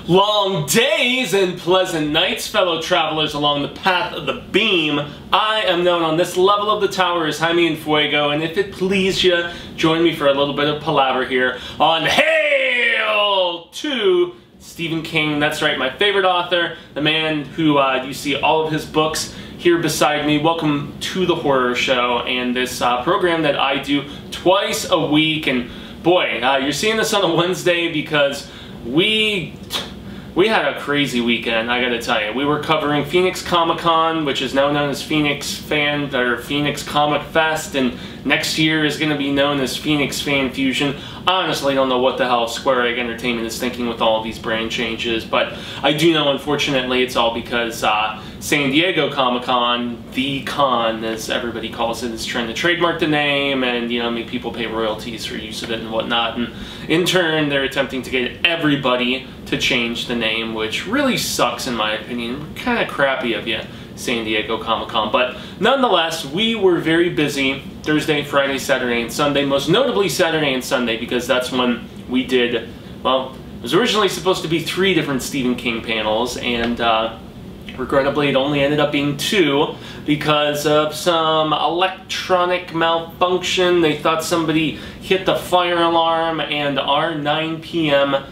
Long days and pleasant nights, fellow travelers along the path of the beam. I am known on this level of the tower as Jaime and Fuego, and if it please you, join me for a little bit of palaver here on Hail to Stephen King. That's right, my favorite author, the man who you see all of his books here beside me. Welcome to the horror show and this program that I do twice a week. And boy, you're seeing this on a Wednesday because we had a crazy weekend, I gotta tell you. We were covering Phoenix Comic-Con, which is now known as Phoenix Comic Fest, and next year is going to be known as Phoenix Fan Fusion. I honestly don't know what the hell Square Egg Entertainment is thinking with all of these brand changes, but I do know, unfortunately, it's all because San Diego Comic-Con, the con, as everybody calls it, is trying to trademark the name and, you know, make people pay royalties for use of it and whatnot. And in turn, they're attempting to get everybody to change the name, which really sucks in my opinion. Kind of crappy of you, San Diego Comic-Con. But nonetheless, we were very busy Thursday, Friday, Saturday, and Sunday. Most notably Saturday and Sunday, because that's when we did, well, it was originally supposed to be 3 different Stephen King panels, and regrettably it only ended up being 2 because of some electronic malfunction. They thought somebody hit the fire alarm, and our 9 p.m.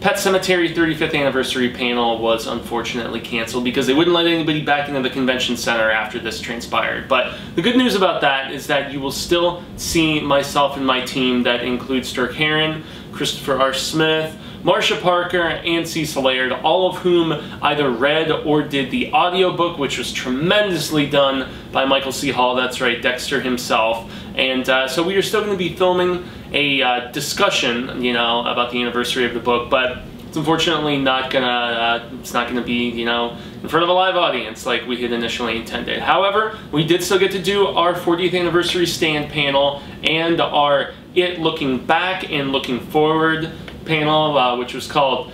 Pet Sematary 35th Anniversary panel was unfortunately canceled because they wouldn't let anybody back into the convention center after this transpired. But the good news about that is that you will still see myself and my team that includes Dirk Herron, Kristopher R. Smith, Marsha Parker, and Cecil Laird, all of whom either read or did the audiobook, which was tremendously done by Michael C. Hall. That's right, Dexter himself. And so we are still going to be filming a discussion, you know, about the anniversary of the book, but it's unfortunately not gonna, it's not gonna be, you know, in front of a live audience like we had initially intended. However, we did still get to do our 40th anniversary stand panel and our It Looking Back and Looking Forward panel, which was called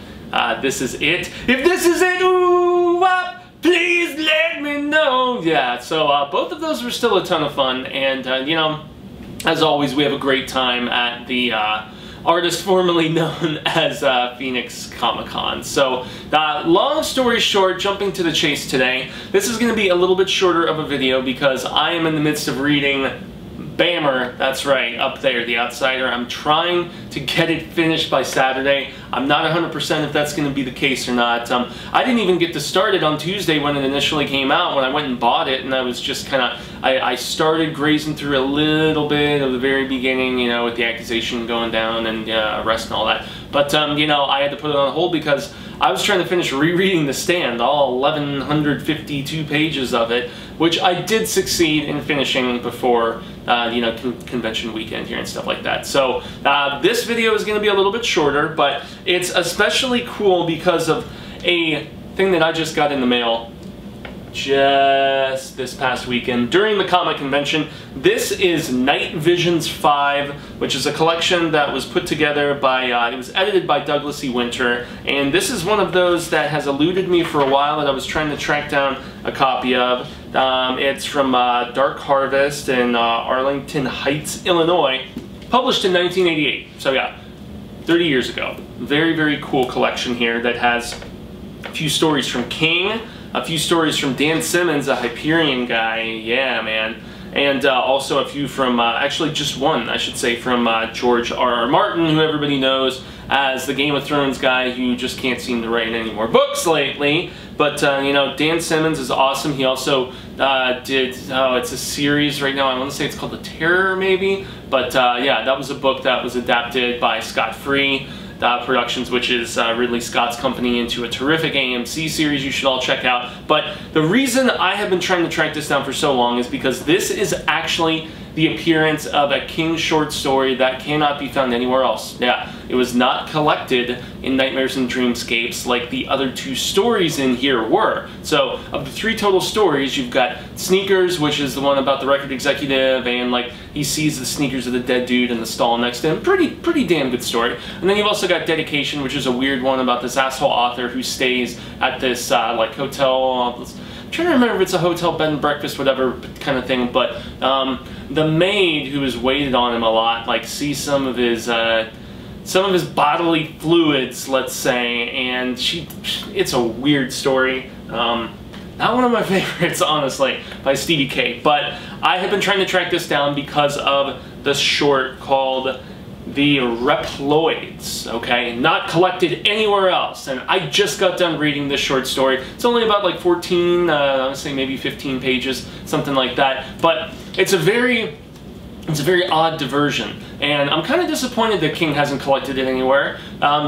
This Is It. If this is it, ooh, please let me know. Yeah, so both of those were still a ton of fun, and you know, as always, we have a great time at the artist formerly known as Phoenix Comic-Con. So, long story short, jumping to the chase today, this is going to be a little bit shorter of a video because I am in the midst of reading Bammer, that's right, up there, The Outsider. I'm trying to get it finished by Saturday. I'm not 100% if that's going to be the case or not. I didn't even get to start it on Tuesday when it initially came out, when I went and bought it, and I was just kind of, I started grazing through a little bit of the very beginning, you know, with the accusation going down and arrest and all that. But, you know, I had to put it on hold because I was trying to finish rereading The Stand, all 1,152 pages of it, which I did succeed in finishing before, you know, convention weekend here and stuff like that. So this video is going to be a little bit shorter, but it's especially cool because of a thing that I just got in the mail just this past weekend during the comic convention. This is Night Visions 5, which is a collection that was put together by, it was edited by Douglas E. Winter, and this is one of those that has eluded me for a while that I was trying to track down a copy of. It's from Dark Harvest in Arlington Heights, Illinois, published in 1988, so yeah, 30 years ago. Very, very cool collection here that has a few stories from King, a few stories from Dan Simmons, a Hyperion guy, yeah man, and also a few from, actually just one, I should say, from George R.R. Martin, who everybody knows as the Game of Thrones guy who just can't seem to write any more books lately. But, you know, Dan Simmons is awesome. He also did, oh, it's a series right now, I want to say it's called The Terror, maybe? But, yeah, that was a book that was adapted by Scott Free Productions, which is Ridley Scott's company, into a terrific AMC series you should all check out. But the reason I have been trying to track this down for so long is because this is actually the appearance of a King short story that cannot be found anywhere else. Yeah, it was not collected in Nightmares and Dreamscapes like the other 2 stories in here were. So, of the 3 total stories, you've got Sneakers, which is the one about the record executive, and like, he sees the sneakers of the dead dude in the stall next to him. Pretty damn good story. And then you've also got Dedication, which is a weird one about this asshole author who stays at this, like, hotel, I'm trying to remember if it's a hotel, bed and breakfast, whatever kind of thing, but the maid who has waited on him a lot, like, sees some of his some of his bodily fluids, let's say, and it's a weird story. Not one of my favorites, honestly, by Stevie K, but I have been trying to track this down because of the short called The Reploids, okay? Not collected anywhere else, and I just got done reading this short story. It's only about like 14, I would say maybe 15 pages, something like that, but it's a very odd diversion, and I'm kind of disappointed that King hasn't collected it anywhere.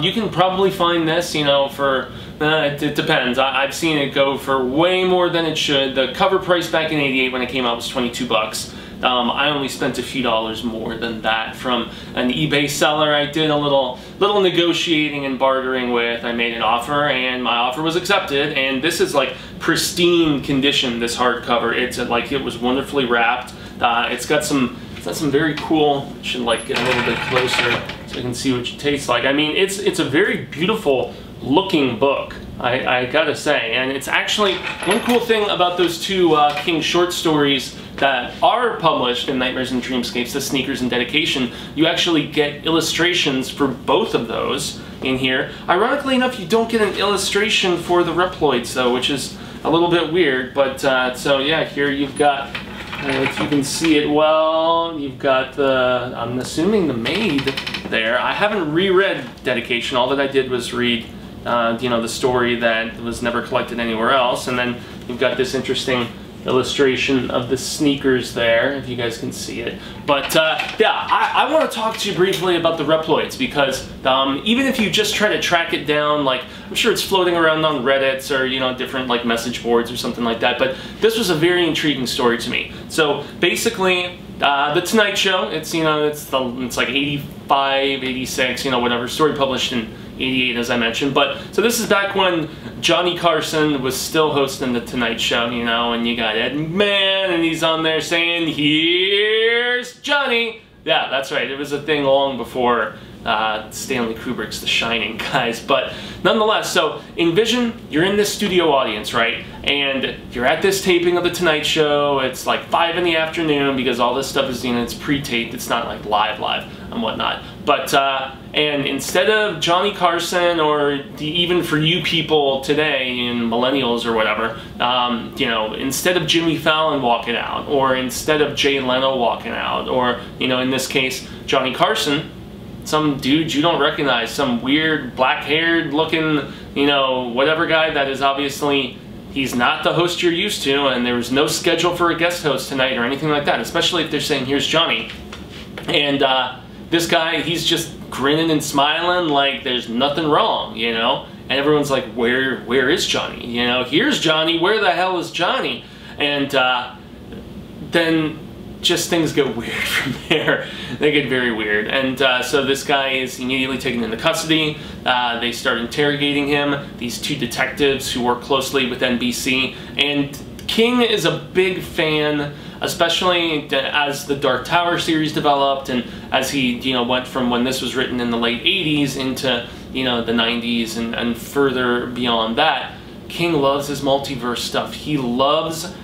You can probably find this, you know, for, it depends. I've seen it go for way more than it should. The cover price back in '88 when it came out was 22 bucks. I only spent a few dollars more than that from an eBay seller I did a little negotiating and bartering with. I made an offer and my offer was accepted, and this is like pristine condition, this hardcover. It's like, it was wonderfully wrapped. It's got some very cool, should like get a little bit closer so I can see what it tastes like. I mean, it's a very beautiful looking book, I gotta say, and it's actually one cool thing about those two King short stories that are published in Nightmares and Dreamscapes, The Sneakers and Dedication. You actually get illustrations for both of those in here. Ironically enough, you don't get an illustration for the Reploids though, which is a little bit weird, but so yeah, here you've got, if you can see it well, you've got the, I'm assuming the maid there. I haven't reread Dedication. All that I did was read, you know, the story that was never collected anywhere else. And then you've got this interesting illustration of the sneakers there, if you guys can see it. But yeah, I want to talk to you briefly about the Reploids, because even if you just try to track it down, like, I'm sure it's floating around on Reddits or, you know, different like message boards or something like that, but this was a very intriguing story to me. So basically, The Tonight Show, it's, you know, it's like 85, 86, you know, whatever, story published in 88, as I mentioned. But so this is back when Johnny Carson was still hosting The Tonight Show, you know, and you got Ed McMahon, and he's on there saying, "Here's Johnny." Yeah, that's right. It was a thing long before Stanley Kubrick's The Shining, guys. But nonetheless, so envision you're in this studio audience, right? And you're at this taping of The Tonight Show. It's like 5 in the afternoon because all this stuff is, you know, it's pre-taped. It's not like live and whatnot. But, and instead of Johnny Carson, or even for you people today, in millennials or whatever, you know, instead of Jimmy Fallon walking out, or instead of Jay Leno walking out, or, you know, in this case, Johnny Carson, some dude you don't recognize, some weird black-haired looking, you know, whatever guy that is obviously, he's not the host you're used to, and there was no schedule for a guest host tonight or anything like that, especially if they're saying, "Here's Johnny." And this guy, he's just grinning and smiling like there's nothing wrong, you know? And everyone's like, where is Johnny? You know, "Here's Johnny, where the hell is Johnny?" And then just things get weird from there. They get very weird. And so this guy is immediately taken into custody. They start interrogating him, these two detectives who work closely with NBC. And King is a big fan, especially as the Dark Tower series developed, and as he, you know, went from when this was written in the late 80s into, you know, the 90s and further beyond that. King loves his multiverse stuff. He loves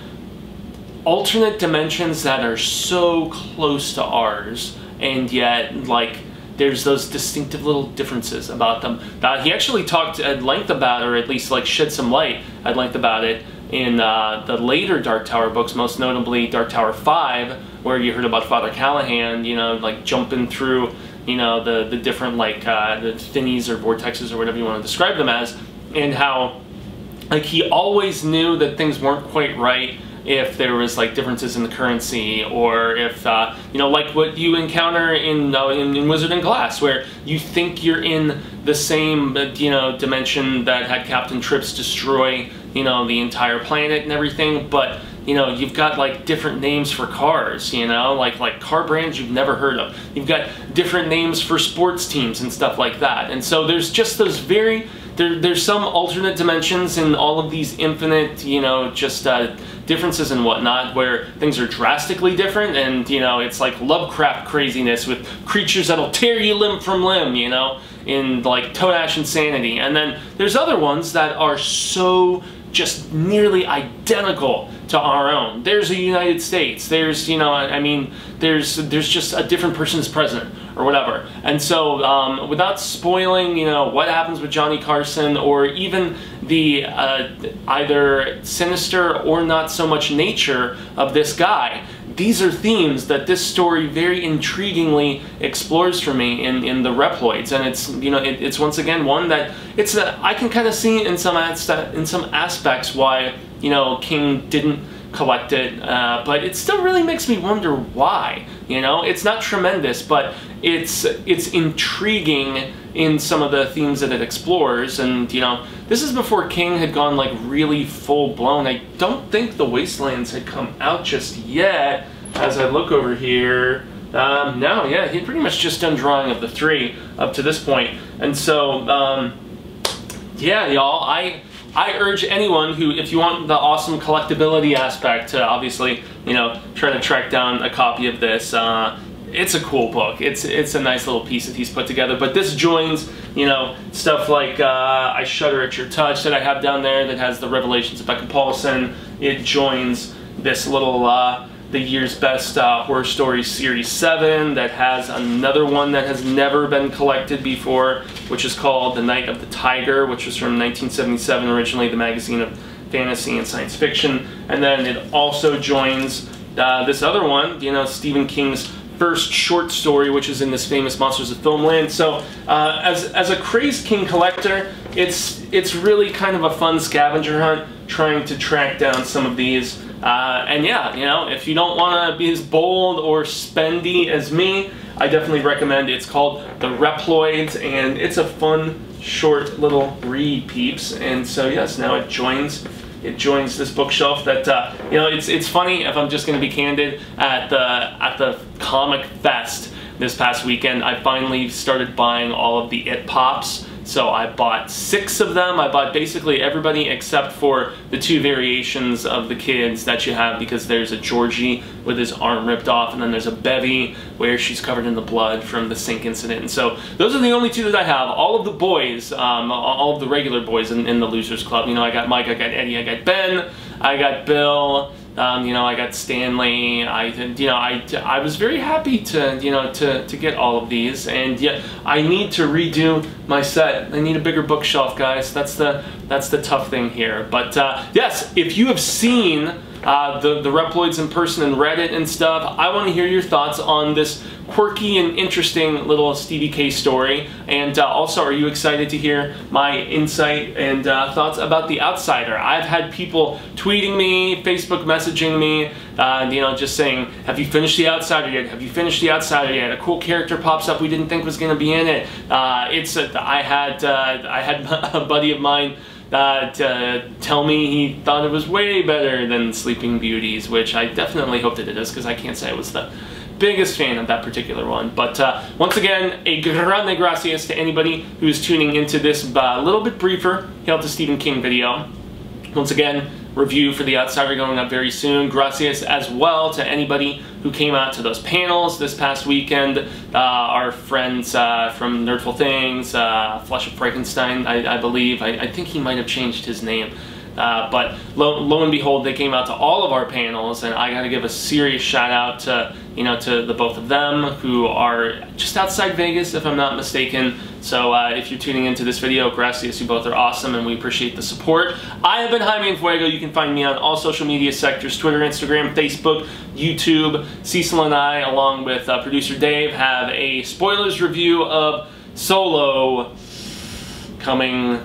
alternate dimensions that are so close to ours, and yet, like, there's those distinctive little differences about them. He actually talked at length about, or at least like shed some light at length about it, in the later Dark Tower books, most notably Dark Tower 5, where you heard about Father Callahan, you know, like jumping through, you know, the different, like, the thinnies or vortexes or whatever you want to describe them as, and how, like, he always knew that things weren't quite right if there was, like, differences in the currency, or if, you know, like what you encounter in Wizard and Glass, where you think you're in the same, you know, dimension that had Captain Trips destroy, you know, the entire planet and everything, but, you know, you've got, like, different names for cars, you know, like car brands you've never heard of. You've got different names for sports teams and stuff like that. And so there's just those very, there's some alternate dimensions in all of these infinite, you know, just differences and whatnot, where things are drastically different, and, you know, it's like Lovecraft craziness with creatures that'll tear you limb from limb, you know, in, like, Todash insanity. And then there's other ones that are so just nearly identical to our own. There's a United States. There's, you know, I mean, there's just a different person's president or whatever. And so without spoiling, you know, what happens with Johnny Carson, or even the either sinister or not so much nature of this guy, these are themes that this story very intriguingly explores for me in the Reploids, and it's, you know, it's once again one that I can kind of see in some aspects why, you know, King didn't collect it, but it still really makes me wonder why. You know, it's not tremendous, but it's intriguing in some of the themes that it explores. And you know, this is before King had gone like really full blown. I don't think the Wastelands had come out just yet. As I look over here, no, yeah, he'd pretty much just done drawing of the 3 up to this point. And so, yeah, y'all, I urge anyone who, if you want the awesome collectability aspect, to obviously, you know, try to track down a copy of this. It's a cool book. It's a nice little piece that he's put together. But this joins, you know, stuff like I Shudder at Your Touch that I have down there that has the Revelations of Becca Paulson. It joins this little the Year's Best Horror Stories Series 7 that has another one that has never been collected before, which is called The Night of the Tiger, which was from 1977, originally the magazine of fantasy and science fiction. And then it also joins this other one, you know, Stephen King's first short story, which is in this famous Monsters of Filmland. So as a crazed King collector, it's really kind of a fun scavenger hunt trying to track down some of these. And yeah, you know, if you don't want to be as bold or spendy as me, I definitely recommend it. It's called The Reploids, and it's a fun, short little read, peeps. And so yes, now it joins this bookshelf that, you know, it's funny, if I'm just going to be candid, at the Comic Fest this past weekend, I finally started buying all of the It Pops. So I bought 6 of them. I bought basically everybody except for the 2 variations of the kids that you have, because there's a Georgie with his arm ripped off, and then there's a Bevy where she's covered in the blood from the sink incident. And so those are the only 2 that I have. All of the boys, all of the regular boys in the Losers Club, you know, I got Mike, I got Eddie, I got Ben, I got Bill, you know, I got Stanley. I was very happy to, you know, to get all of these, and yet I need to redo my set. I need a bigger bookshelf, guys. That's the tough thing here. But yes, if you have seen the Reploids in person and read it and stuff, I want to hear your thoughts on this quirky and interesting little Stevie K story. And also, are you excited to hear my insight and thoughts about The Outsider? I've had people tweeting me, Facebook messaging me, you know, just saying, have you finished The Outsider yet? Have you finished The Outsider yet? A cool character pops up we didn't think was going to be in it. I had a buddy of mine tell me he thought it was way better than Sleeping Beauties, which I definitely hope that it is, because I can't say I was the biggest fan of that particular one. But once again, a grande gracias to anybody who is tuning into this little bit briefer Hail to Stephen King video. Once again, review for The Outsider going up very soon. Gracias as well to anybody who came out to those panels this past weekend. Our friends from Nerdful Things, Flesh of Frankenstein, I believe. I think he might have changed his name. But lo and behold, they came out to all of our panels, and I gotta give a serious shout out to, you know, to the both of them, who are just outside Vegas, if I'm not mistaken. So if you're tuning into this video, gracias, you both are awesome, and we appreciate the support. I have been Jaime and Fuego. You can find me on all social media sectors: Twitter, Instagram, Facebook, YouTube. Cecil and I, along with producer Dave, have a spoilers review of Solo coming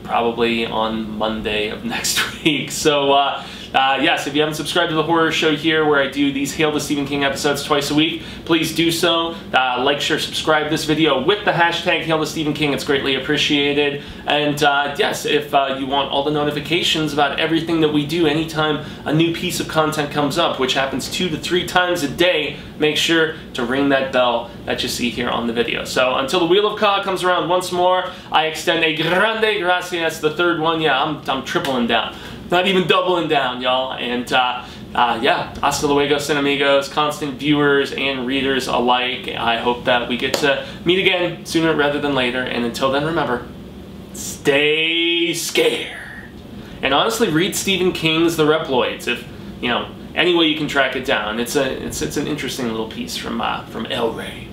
probably on Monday of next week. So yes, if you haven't subscribed to the horror show here, where I do these Hail to Stephen King episodes twice a week, please do so. Like, share, subscribe this video with the hashtag Hail to Stephen King. It's greatly appreciated. And yes, if you want all the notifications about everything that we do anytime a new piece of content comes up, which happens 2 to 3 times a day, make sure to ring that bell that you see here on the video. So until the Wheel of Ka comes around once more, I extend a grande gracias. The third one, yeah, I'm tripling down. Not even doubling down, y'all. And yeah, hasta luego, cinemigos, constant viewers and readers alike. I hope that we get to meet again sooner rather than later. And until then, remember, stay scared And honestly, read Stephen King's The Reploids if, you know, any way you can track it down. It's an interesting little piece from El Rey.